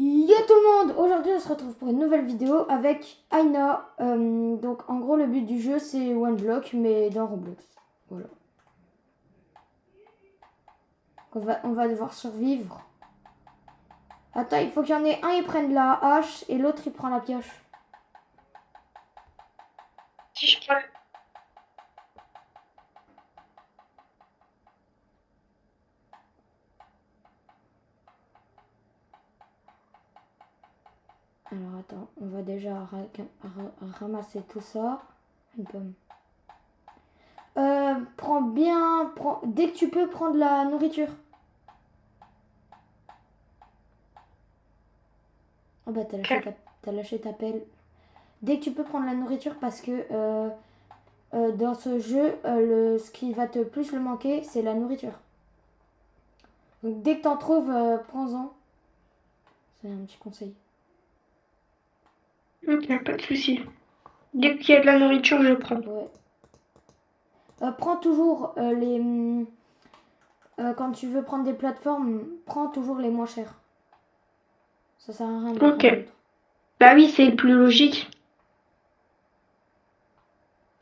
Yo tout le monde! Aujourd'hui on se retrouve pour une nouvelle vidéo avec Aina. Donc en gros le but du jeu c'est One Block mais dans Roblox. Voilà. On va devoir survivre. Attends, il faut qu'il y en ait un il prenne la hache et l'autre il prend la pioche. Si je prends... Alors attends, on va déjà ramasser tout ça. Une pomme. Dès que tu peux prendre la nourriture. Oh bah Ok. t'as lâché ta pelle. Dès que tu peux prendre la nourriture parce que dans ce jeu, ce qui va te plus le manquer, c'est la nourriture. Donc dès que t'en trouves, prends-en. C'est un petit conseil. Ok, pas de souci. Dès qu'il y a de la nourriture, je prends. Ouais. Prends toujours quand tu veux prendre des plateformes, prends toujours les moins chères. Ça sert à rien d'en Ok. prendre d'autres. Bah oui, c'est le plus logique.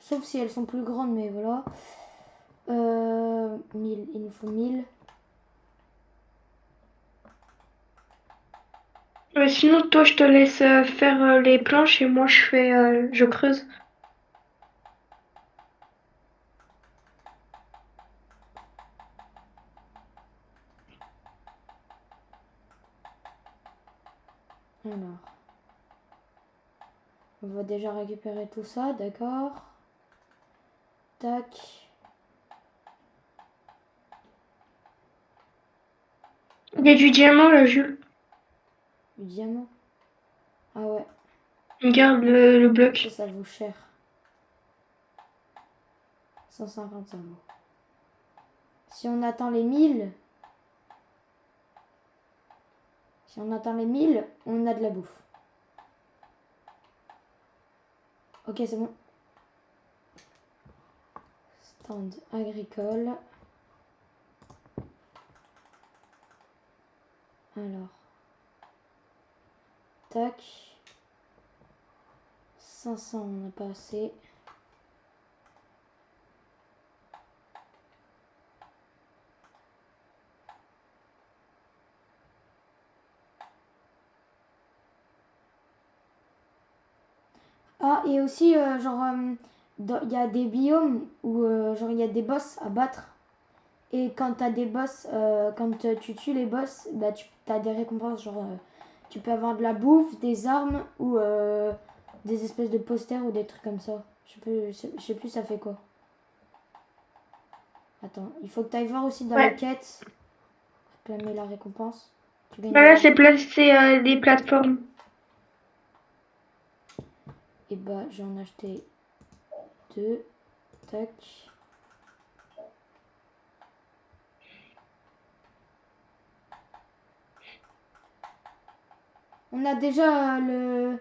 Sauf si elles sont plus grandes, mais voilà. 1000, il nous faut 1000. Sinon, toi, je te laisse faire les planches et moi, je creuse. Alors, on va déjà récupérer tout ça, d'accord. Tac. Il y a du diamant, là, Jules. Du diamant. Ah ouais, Regarde le bloc. ça vaut cher. 150 ça vaut. Si on atteint les 1000, si on atteint les 1000, on a de la bouffe. Ok, c'est bon. Stand agricole. Alors, tac. 500, on n'a pas assez. Ah, et aussi, il y a des biomes où, genre, il y a des boss à battre. Et quand t'as des boss, quand tu tues les boss, bah, tu as des récompenses. Genre, tu peux avoir de la bouffe, des armes ou des espèces de posters ou des trucs comme ça. Je sais plus ça fait quoi. Attends, il faut que tu ailles voir aussi dans les Ouais. quêtes. Réclamer la récompense. Tu gagnes Bah de là, c'est l'argent. placé des plateformes. Et bah, j'en ai acheté deux. Tac. On a déjà le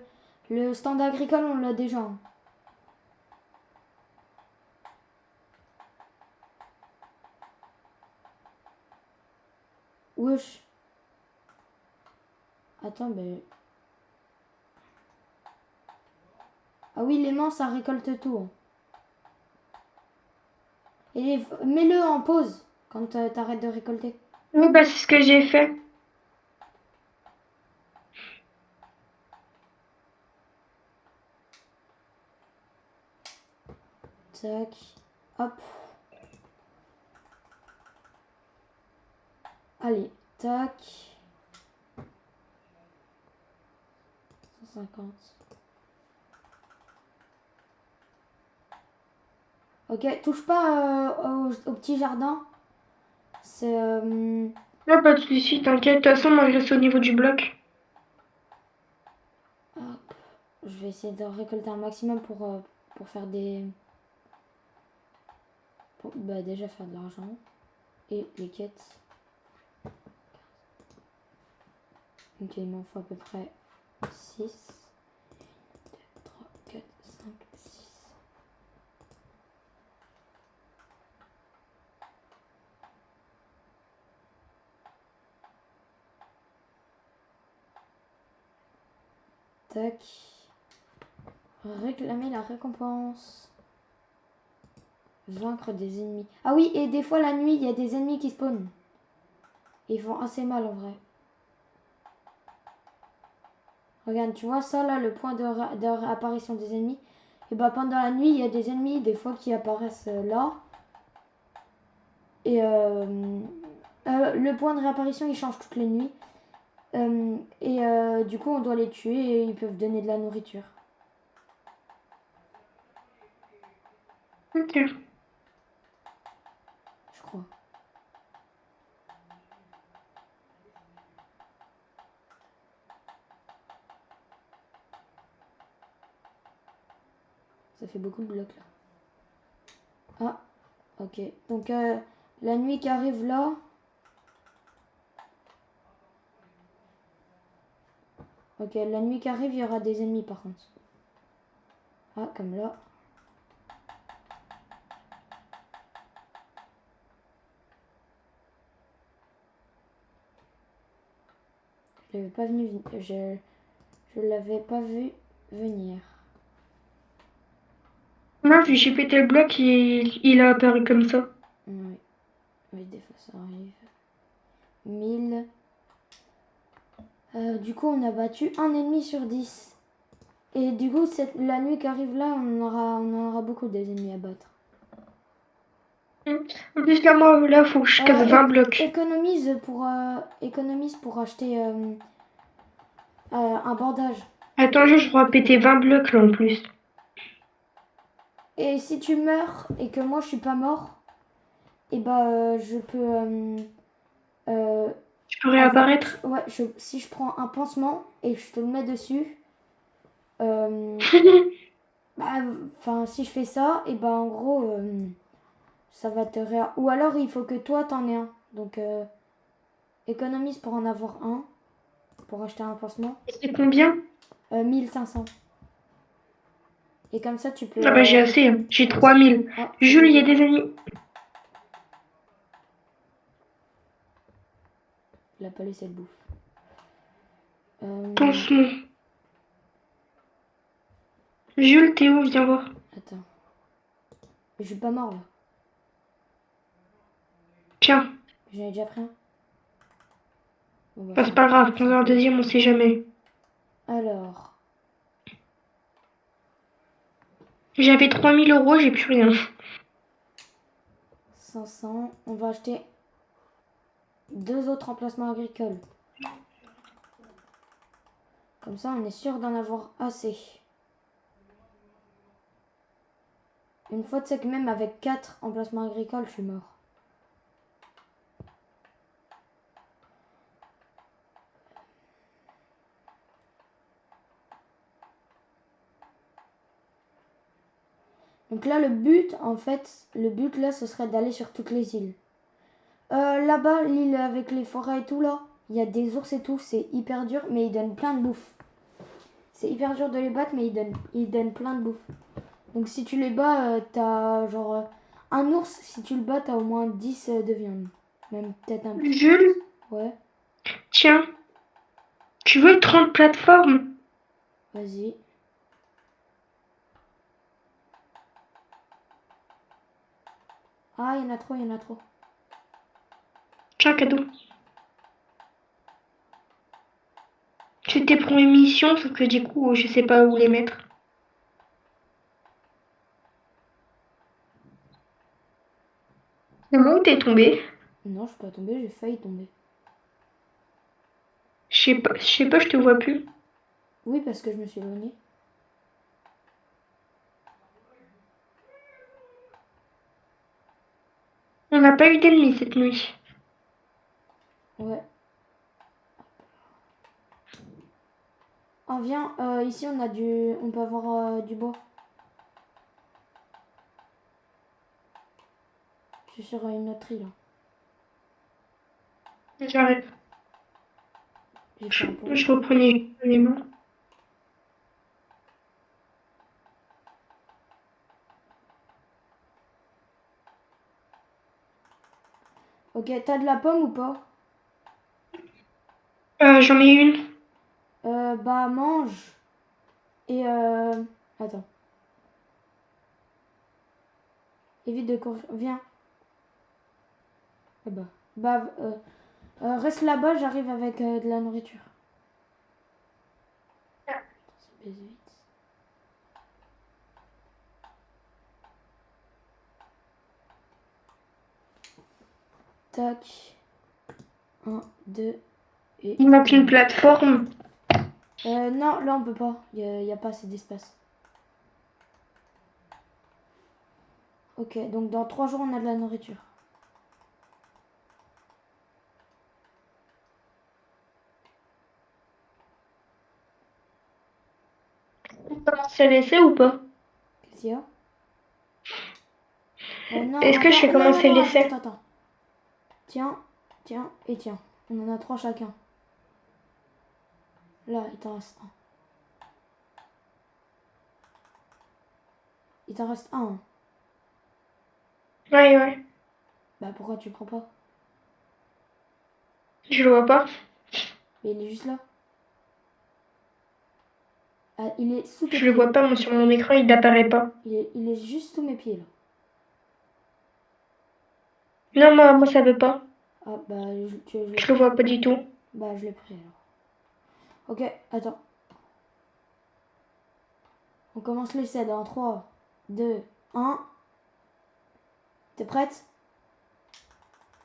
stand agricole, on l'a déjà. Wesh. Attends, mais. Ah oui, l'aimant, ça récolte tout, hein. Et mets-le en pause quand t'arrêtes de récolter. Oui, bah c'est ce que j'ai fait. Tac. Hop. Allez. Tac. 150. Ok, touche pas au petit jardin. C'est. Non, pas de souci, t'inquiète. De toute façon, moi, je reste au niveau du bloc. Hop. Je vais essayer de récolter un maximum pour faire des. Bah, déjà faire de l'argent. Et les quêtes. Donc il m'en faut à peu près 6, 3, 4, 5, 6. tac. Réclamer la récompense. Vaincre des ennemis. Ah oui, et des fois la nuit, il y a des ennemis qui spawnent. Ils font assez mal en vrai. Regarde, tu vois ça là, le point de réapparition des ennemis. Et bah pendant la nuit, il y a des ennemis des fois qui apparaissent là. Et le point de réapparition, il change toutes les nuits. Du coup, on doit les tuer et ils peuvent donner de la nourriture. Ok. Je crois. Ça fait beaucoup de blocs là. Ah, ok. Donc la nuit qui arrive là. Ok, la nuit qui arrive, il y aura des ennemis par contre. Ah, comme là. Je l'avais pas venu. Je l'avais pas vu venir. Non, puis j'ai pété le bloc et il a apparu comme ça. Oui. Oui, des fois ça arrive. 1000. Du coup, on a battu un ennemi sur 10. Et du coup, la nuit qui arrive là, on aura beaucoup des ennemis à battre. En plus, là, moi, là, faut que je casse 20 blocs. Économise pour acheter un bandage. Attends, je dois péter 20 blocs là en plus. Et si tu meurs et que moi je suis pas mort, et bah je peux Tu peux réapparaître? ouais, si je prends un pansement et que je te le mets dessus, bah, enfin si je fais ça, et bah en gros ça va te ou alors il faut que toi t'en aies un. Donc économise pour en avoir un, pour acheter un pansement. C'est combien? 1500. Et comme ça tu peux Ah bah j'ai assez, hein. J'ai comme ça. 3000. Ah, Jules, il y a des amis. il a pas laissé de bouffe. Pansement. Jules, Théo, viens voir. Attends. Je suis pas mort là. Tiens, J'en ai déjà pris un. Bon, bah, bah, c'est pas grave, prends un deuxième, on sait jamais. alors, J'avais 3000 €, j'ai plus rien. 500. On va acheter 2 autres emplacements agricoles. Comme ça, on est sûr d'en avoir assez. Une fois, tu sais que même avec 4 emplacements agricoles, je suis mort. Donc là, le but là, ce serait d'aller sur toutes les îles. Là-bas, l'île avec les forêts et tout là, il y a des ours et tout, c'est hyper dur, mais ils donnent plein de bouffe. C'est hyper dur de les battre, mais ils donnent plein de bouffe. Donc si tu les bats, t'as genre un ours, si tu le bats, t'as au moins 10 de viande. Même peut-être un petit peu plus. Jules, Ouais, tiens, tu veux 30 plateformes? vas-y. Ah, il y en a trop, il y en a trop. Tiens, cadeau. C'était pour une mission, sauf que du coup, je sais pas où les mettre. C'est moi où t'es tombé? Non, je suis pas tombée, j'ai failli tomber. Je sais pas, je te vois plus. Oui, parce que je me suis éloignée. On n'a pas eu d'ennemis cette nuit. Ouais. Ah, viens, ici on peut avoir du bois. Je suis sur une autre île. J'arrive. J'ai fait un pont. Je reprenais les mains. Ok, t'as de la pomme ou pas? J'en ai une. Bah mange. Et attends. Évite de courir. Viens. Là-bas. Bah, reste là-bas, j'arrive avec de la nourriture. Ça baise vite. Tac. 1, 2 et... Il manque une plateforme. Non, là on peut pas. Il y a pas assez d'espace. Ok, donc dans 3 jours on a de la nourriture. On commence à laisser ou pas? Qu'est-ce qu'il y a? Non, Est-ce que je attends, fais commencer l'essai? attends. Tiens, tiens et tiens. On en a 3 chacun. Là, il t'en reste un. Il t'en reste un. Hein. Ouais. Bah pourquoi tu prends pas? Je le vois pas. Mais il est juste là. Ah, il est sous tes Je le pieds. vois pas, moi, sur mon écran, il n'apparaît pas. Il est juste sous mes pieds là. Non, moi, ça veut pas. Ah bah je l'ai Je le pris. vois pas du tout. Bah je l'ai pris alors. Ok, attends. On commence l'essai dans 3, 2, 1. T'es prête?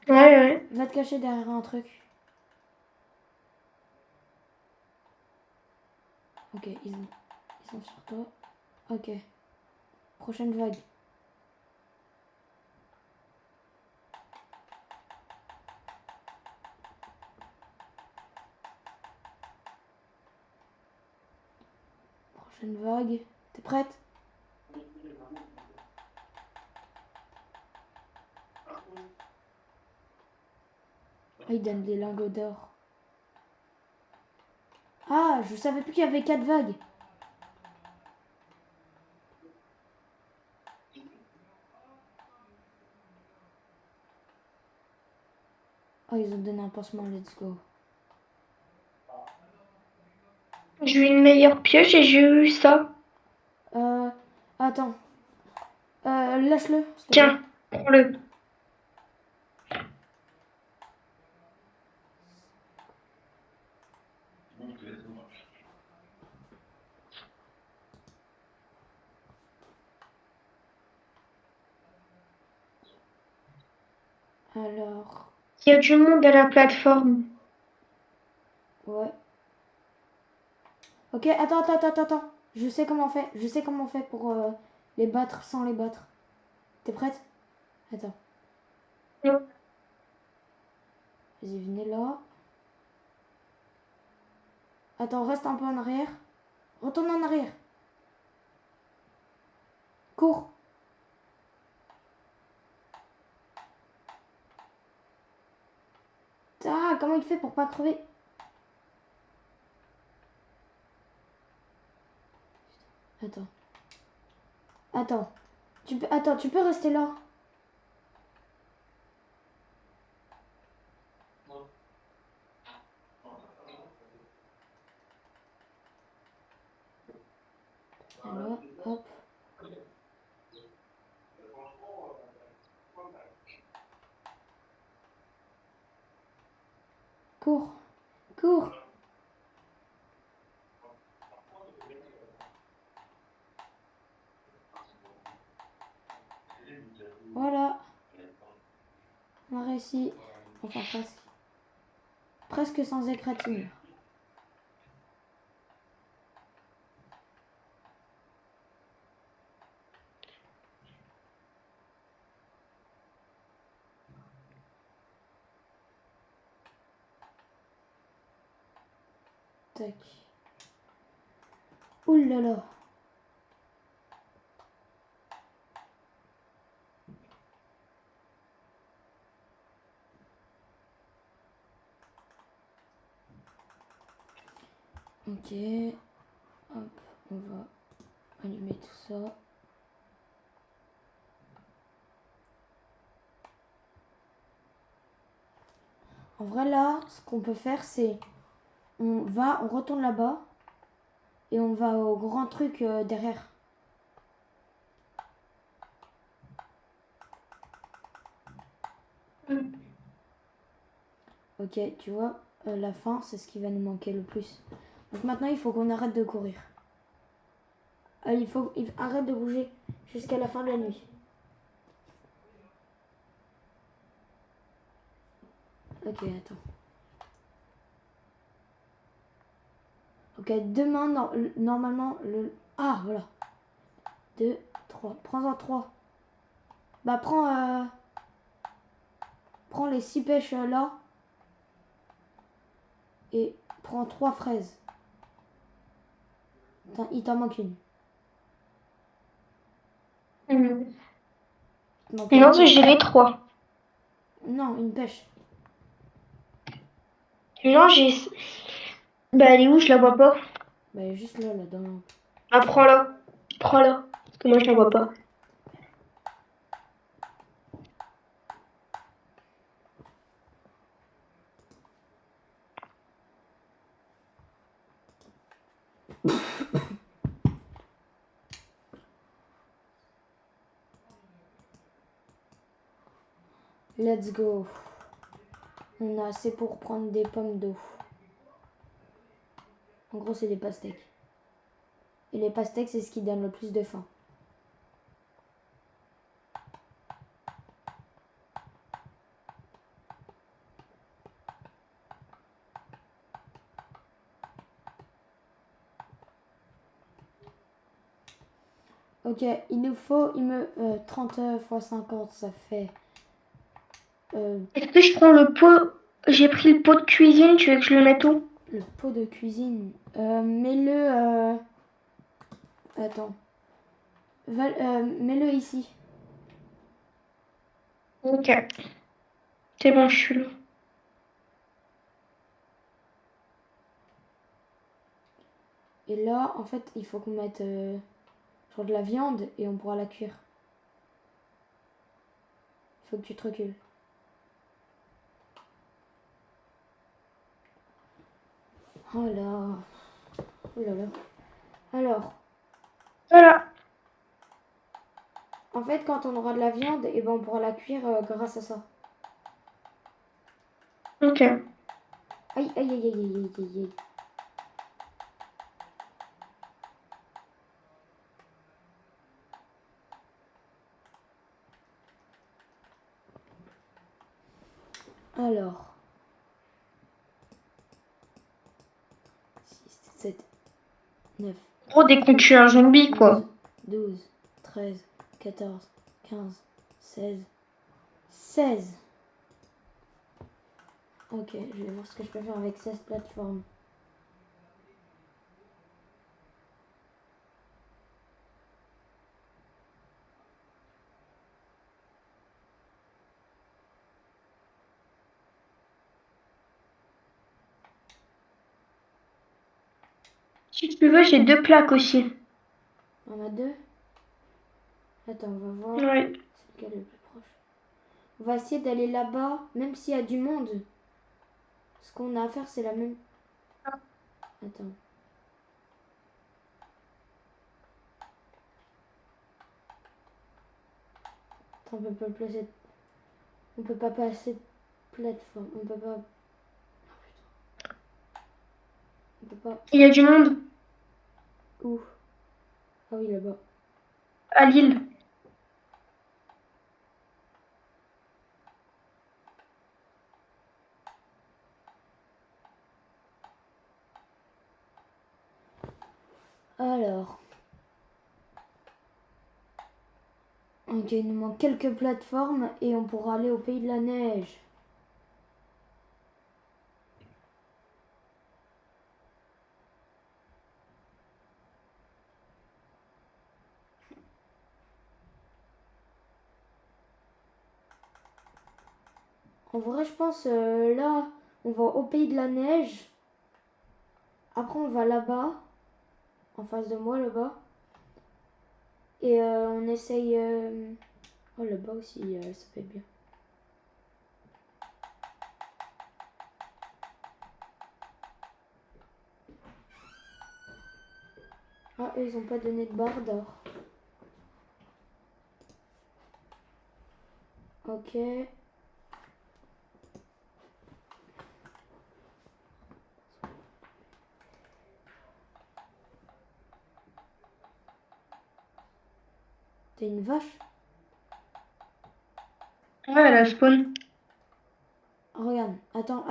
Ouais. Va te cacher derrière un truc. Ok, ils sont sur toi. Ok. Prochaine vague. Prochaine vague. T'es prête? Ah, il donne des lingots d'or. Ah, je savais plus qu'il y avait 4 vagues. Ah, ils ont donné un pansement, let's go. J'ai eu une meilleure pioche et j'ai eu ça. Attends. Lâche-le, s'il te plaît. Tiens, prends-le. Alors, Il y a du monde à la plateforme. ouais. Ok, attends. Je sais comment on fait. Je sais comment on fait pour les battre sans les battre. T'es prête? Attends. Non. Vas-y, venez là. Attends, reste un peu en arrière. Retourne en arrière. Cours. Ah, comment il fait pour pas crever? Attends. Attends, tu peux rester là. Alors, hop. Cours. Cours. Voilà. On a réussi. Enfin, presque. Presque sans égratignure. Tac. Ouh là là. Ok. Hop. On va allumer tout ça. En vrai, là, ce qu'on peut faire, c'est... on retourne là-bas. et on va au grand truc derrière. Ok, tu vois, la fin, c'est ce qui va nous manquer le plus. Donc maintenant, il faut qu'on arrête de courir. Arrête de bouger jusqu'à la fin de la nuit. Ok, attends. Ok, demain, normalement, le... Ah, voilà. 2, 3. Prends-en 3. Bah, prends les 6 pêches là. Et prends 3 fraises. Il t'en manque une. Hmm. Il te manque Non, une. j'ai les 3. Non, une pêche. Non, j'ai. Bah, elle est où? Je la vois pas. Bah, elle est juste là, dans... Ah, prends-la. Prends-la. Parce que moi, je la vois pas. Let's go. On a assez pour prendre des pommes d'eau. En gros, c'est des pastèques. Et les pastèques, c'est ce qui donne le plus de faim. Ok, il nous faut 30 x 50, ça fait... Est-ce que je prends le pot? J'ai pris le pot de cuisine, tu veux que je le mette où? Le pot de cuisine. Mets-le... Attends. Mets-le ici. Ok. C'est bon, je suis là. Et là, en fait, il faut qu'on mette genre de la viande et on pourra la cuire. Il faut que tu te recules. Oh là. Oh là là. Alors, Voilà. en fait, quand on aura de la viande, et ben on pourra la cuire grâce à ça. Ok. Aïe, aïe, aïe, aïe, aïe, aïe, aïe, aïe. Alors, 6, 7, 9, Gros, dès qu'on tue un zombie, 11, quoi. 12, 13, 14, 15, 16, 16. Ok, je vais voir ce que je peux faire avec 16 plateformes. Si tu veux, j'ai 2 plaques aussi. On a 2. Attends, on va voir. Ouais. C'est lequel le plus proche. On va essayer d'aller là-bas, même s'il y a du monde. Ce qu'on a à faire, c'est la même... Attends. Attends, on peut pas placer... On peut pas passer de plateforme. On peut pas... On peut pas... Il y a du monde Où? Ah oui, là-bas. à Lille. Alors... Ok, il nous manque quelques plateformes et on pourra aller au pays de la neige. En vrai, je pense là, on va au pays de la neige. Après, on va là-bas, en face de moi, là-bas. Et on essaye... Oh, là-bas aussi, ça peut être bien. Ah, eux, ils ont pas donné de barre d'or. Ok. T'es une vache? Ouais, elle a spawn. Regarde, attends,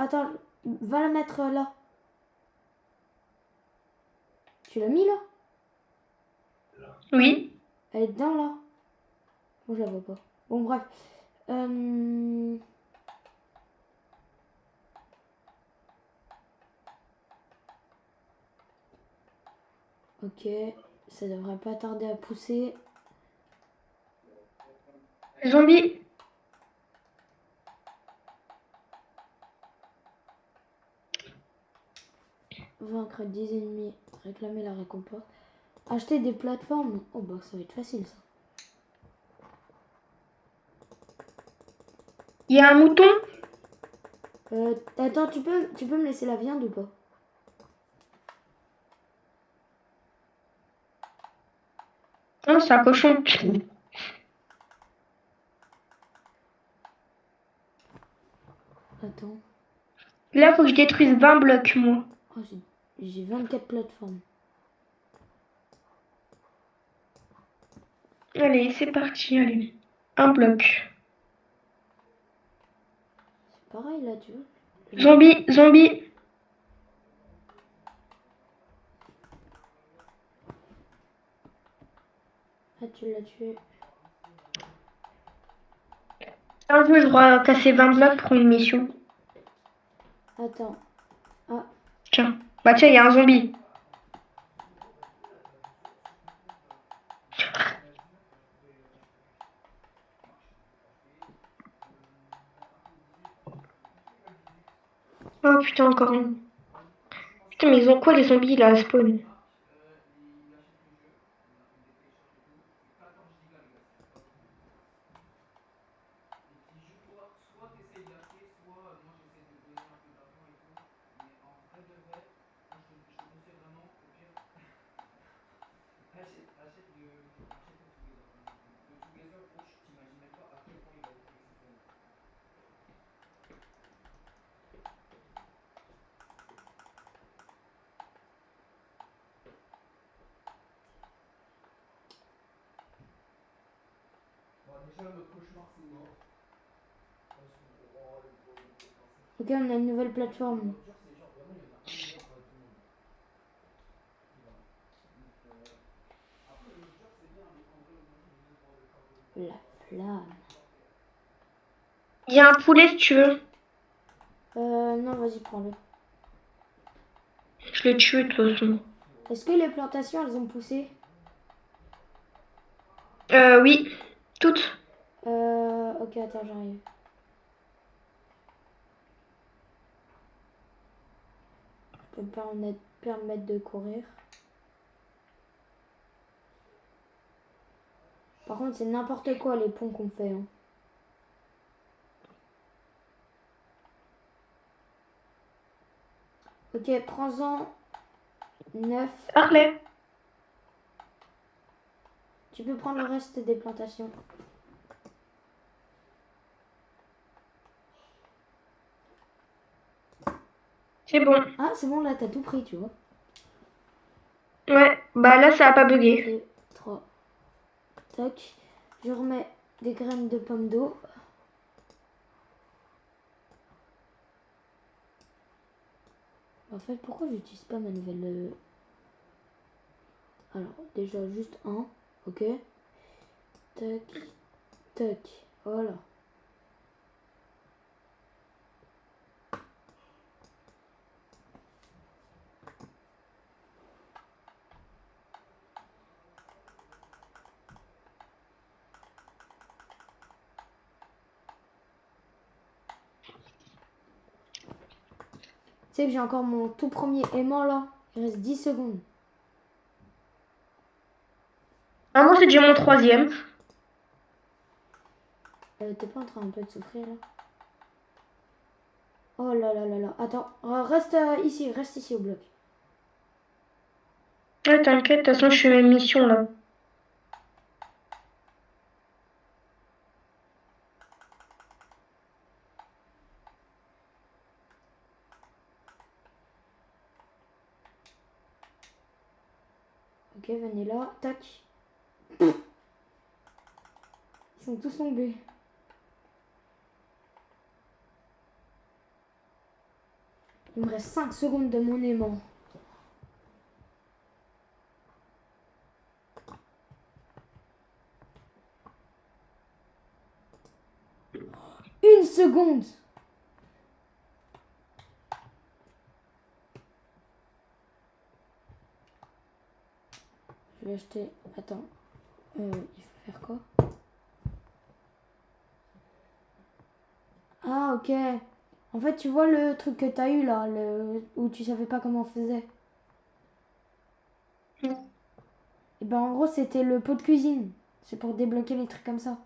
va la mettre là. Tu l'as mis là? Oui. Elle est dedans là? Moi je la vois pas. Bon bref. Ok, ça devrait pas tarder à pousser. Zombie. Vaincre 10 ennemis, réclamer la récompense. Acheter des plateformes. Oh bah ça va être facile ça. Il y a un mouton. Attends, tu peux me laisser la viande ou pas? Non, c'est un cochon. Attends. Là, faut que je détruise 20 blocs, moi. Oh, j'ai 24 plateformes. Allez, c'est parti, allez. Un bloc. C'est pareil là, tu vois. Zombie, zombie. Ah, tu l'as tué. Un peu, je dois casser 20 blocs pour une mission. Attends. Ah, Tiens. Bah tiens, il y a un zombie. Oh putain, encore un. Putain, mais ils ont quoi les zombies là à spawn? ok, on a une nouvelle plateforme. La flamme. Il y a un poulet si tu veux. Non, vas-y, prends-le. Je l'ai tué de toute façon. Est-ce que les plantations, elles ont poussé? Oui. Toutes. Ok, attends, j'arrive. Je peux me permettre de courir. Par contre, c'est n'importe quoi les ponts qu'on fait. Hein. Ok, prends-en 9. Harley. Tu peux prendre le reste des plantations. C'est bon. Ah, c'est bon, là, t'as tout pris, tu vois. Ouais. Bah là, ça a pas bugué. 2, 3. Tac. Je remets des graines de pommes d'eau. En fait, pourquoi j'utilise pas ma nouvelle... Alors, déjà, juste un. Ok. Tac. Tac. Voilà. Tu sais que j'ai encore mon tout premier aimant là. Il reste 10 secondes. Ah, moi, c'est déjà mon troisième. T'es pas en train un peu de souffrir là? Oh là là là là. Attends, reste ici au bloc. Ouais, t'inquiète, de toute façon, je fais mes missions là. Ok, venez là. Tac. Ils sont tous tombés. Il me reste 5 secondes de mon aimant. Une seconde. Je vais acheter... Attends. Il faut faire quoi? Ah, ok. En fait, tu vois le truc que t'as eu là, où tu savais pas comment on faisait. Et ben en gros, c'était le pot de cuisine. C'est pour débloquer les trucs comme ça.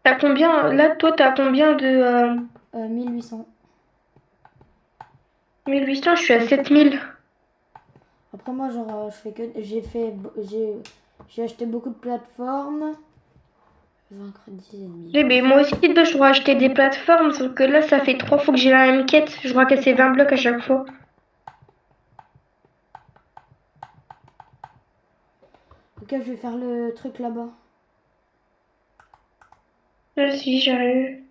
T'as combien? Là, toi, t'as combien de 1800. 1800? Je suis à 7000. Après moi, genre, je fais que... J'ai acheté beaucoup de plateformes. Vaincre 10 ennemis. Eh ben, moi aussi, je dois acheter des plateformes, sauf que là, ça fait 3 fois que j'ai la même quête. Je dois casser 20 blocs à chaque fois. Ok, je vais faire le truc là-bas. Vas-y, j'arrive.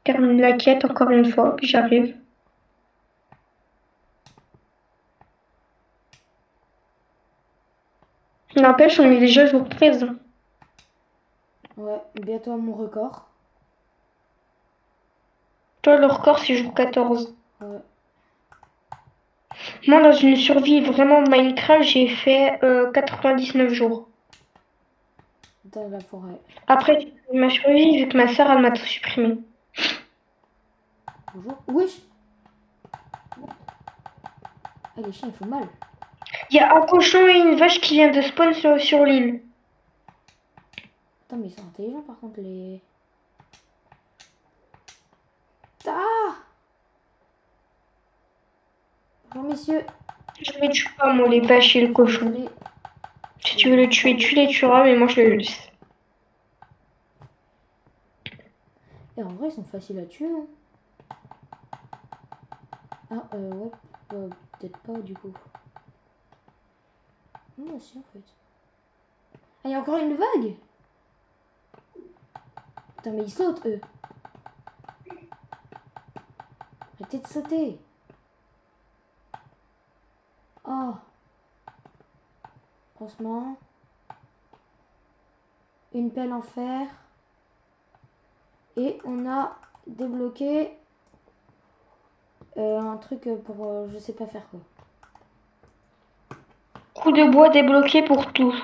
Termine la quête encore une fois, puis j'arrive. N'empêche, on est déjà jour 13. Ouais, bientôt à mon record. Toi, le record, c'est jour 14. Ouais. Moi, dans une survie vraiment Minecraft, j'ai fait 99 jours. Dans la forêt. Après, ma survie, vu que ma soeur, elle m'a tout supprimé. Bonjour. Wesh. Ah, les chiens, ils font mal. Il y a un cochon et une vache qui vient de spawn sur l'île. Attends, mais ils sont intelligents par contre, les... Ah! Bonjour, messieurs. Je les tue pas, moi, les vaches et le cochon. Désolé. Si tu veux les tuer, tu les tueras, mais moi, je les laisse. Et en vrai, ils sont faciles à tuer. Hein. Ah, ouais. Peut-être pas, du coup. Non, si, en fait. Ah, il y a encore une vague. Putain, mais ils sautent, eux. Arrêtez de sauter. Oh. Pansement. Une pelle en fer. Et on a débloqué un truc pour je sais pas faire quoi. Coup de bois débloqué pour tout.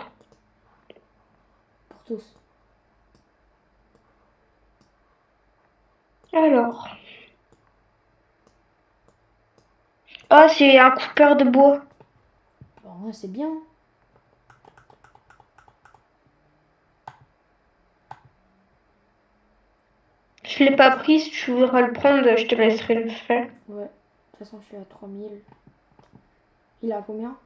Pour tous. Alors. Ah, c'est un coupeur de bois. Bon, ouais, c'est bien. Je l'ai pas pris, si tu voudras le prendre, je te laisserai le faire. Ouais. De toute façon, je suis à 3000. Il a combien?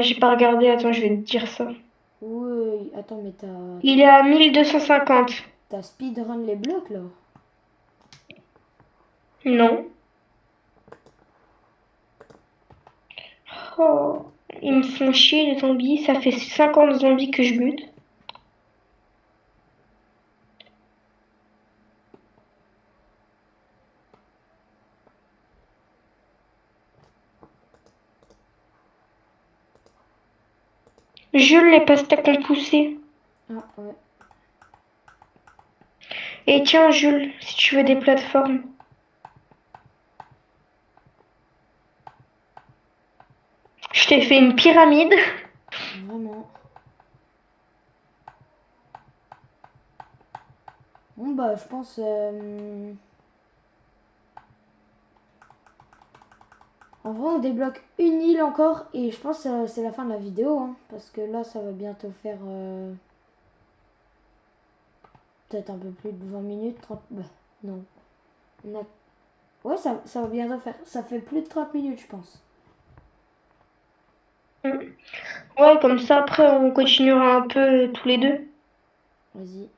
J'ai pas regardé, attends, je vais te dire ça. Oui. Attends, mais Il est à 1250. t'as speedrun les blocs là? Non. Oh, ils me font chier les zombies. Ça fait 50 zombies que je bute. Jules, les pastèques ont poussé. Ah, ouais. Et tiens, Jules, si tu veux des plateformes. Je t'ai fait une pyramide. Vraiment. Bon, bah, je pense. En vrai, on débloque une île encore et je pense que c'est la fin de la vidéo. Hein, parce que là, ça va bientôt faire peut-être un peu plus de 20 minutes. 30... Bah, non. On a... Ouais, ça va bientôt faire... Ça fait plus de 30 minutes, je pense. Ouais, comme ça, après, on continuera un peu tous les deux. Vas-y.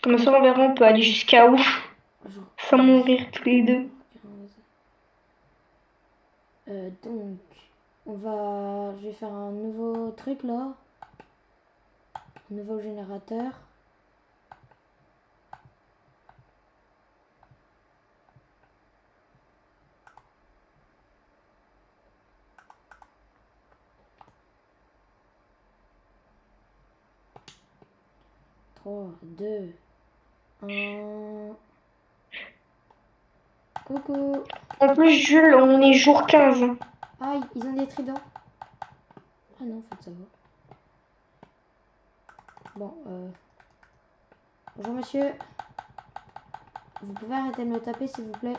Comme ça, on verra, on peut aller jusqu'à où Jour sans 15. mourir tous les deux. Jour 15. Donc, je vais faire un nouveau truc là. Un nouveau générateur. Trois, deux, un. Coucou. En plus, Jules, on est jour 15. Ah, ils ont des tridents. Ah non, en fait, ça va. Bon, bonjour monsieur. Vous pouvez arrêter de me taper, s'il vous plaît?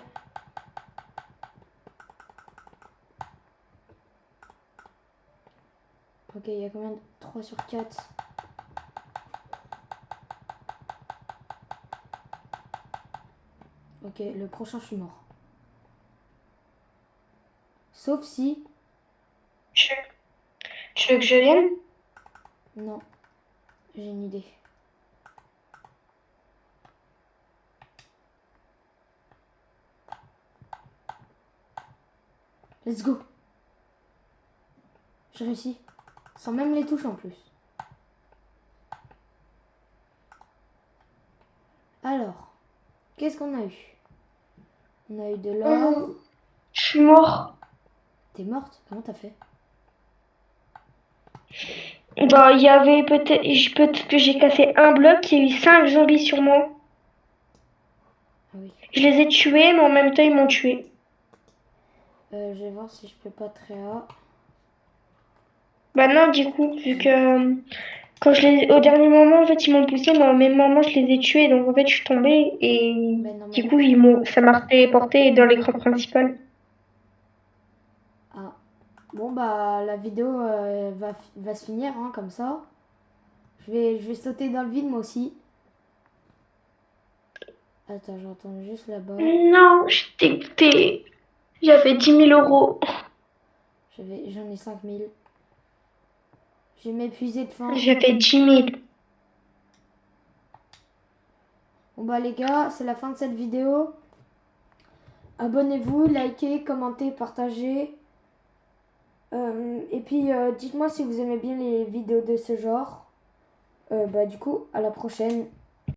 Ok, il y a combien de... 3 sur 4. Ok, le prochain, je suis mort. Sauf si... Tu veux que je vienne? Non, j'ai une idée. Let's go. J'ai réussi. Sans même les touches en plus. Alors, qu'est-ce qu'on a eu? On a eu de l'or. Je suis mort. T'es morte? Comment t'as fait? Bah, il y avait peut-être que j'ai cassé un bloc, il y a eu 5 zombies sur moi. Ah oui. Je les ai tués, mais en même temps, ils m'ont tué. Je vais voir si je peux pas très haut. Bah non, du coup, vu que au dernier moment, en fait, ils m'ont poussé, mais au même moment, je les ai tués, donc en fait, je suis tombée et Ben non, du mais... coup, ça m'a téléporté dans l'écran principal. Ah. Bon, bah, la vidéo va se finir, hein, comme ça. Je vais sauter dans le vide, moi aussi. Attends, j'entends juste là-bas. Non, j'étais dégoûtée. J'avais 10 000 euros. J'en ai 5000. Je vais m'épuiser de faim. J'avais 10 000. Bon, bah, les gars, c'est la fin de cette vidéo. Abonnez-vous, likez, commentez, partagez. Et puis, dites-moi si vous aimez bien les vidéos de ce genre. Bah, du coup, à la prochaine.